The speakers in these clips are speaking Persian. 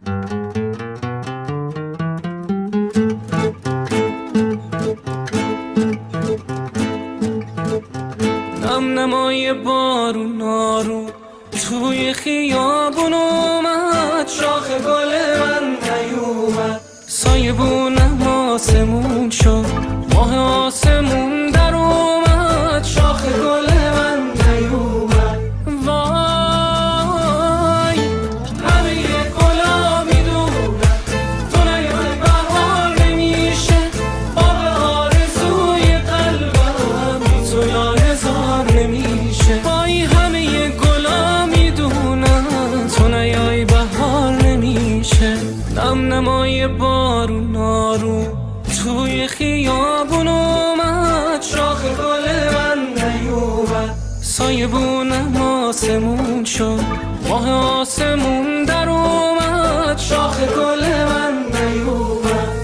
نم نمای بارون آروم توی خیابون اومد، شاخ گل من نیومد، سایبونم آسمون شد، ماه آسمون در اومد، شاخ گل من نیومد. وای همه گلا میدونن تو نیای بهار نمیشه، آب آرزوی قلبم بی تو لایزار نمیشه. وای همه گلا میدونن تو نیای بهار نمیشه. نم نمای بارون آروم توی خیابون اومد، شاخ گل من نیومد، سایبونم آسمون شد، ماه آسمون در اومد، شاخ گل من نیومد.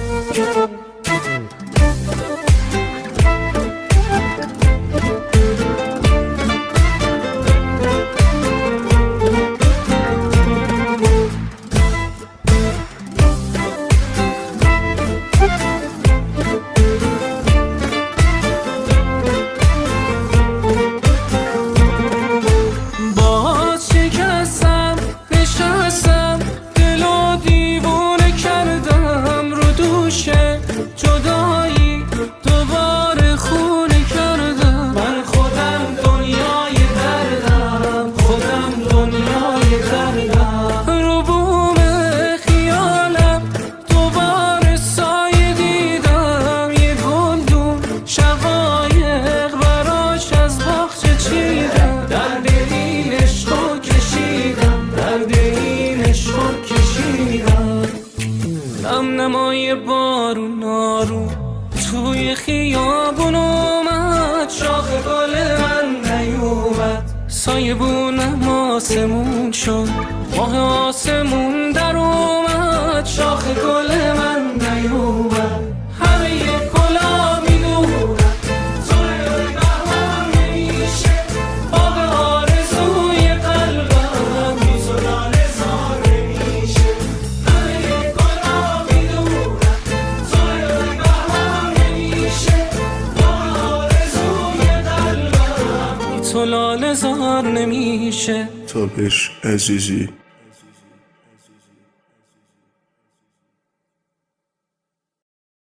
جدایی دوباره خونه کردم، من خودم دنیای دردم، خودم دنیای دردم. رو بوم خیالم دوباره سایه دیدم، یه گلدون شقایق براش از باغچه چیدم، درد این عشقو کشیدم، درد این عشقو کشیدم. نم نمای بارون آروم توی خیابون اومد، شاخ گل من نیومد، سایبونم آسمون شد، ماه آسمون در اومد، شاخ گل من نیومد. همه گلا میدونن تو نیای بهار نمیشه، آب آرزوی قلبم بی تو لایزار نمیشه. تو لاله زار نمیشه. تابش عزیزی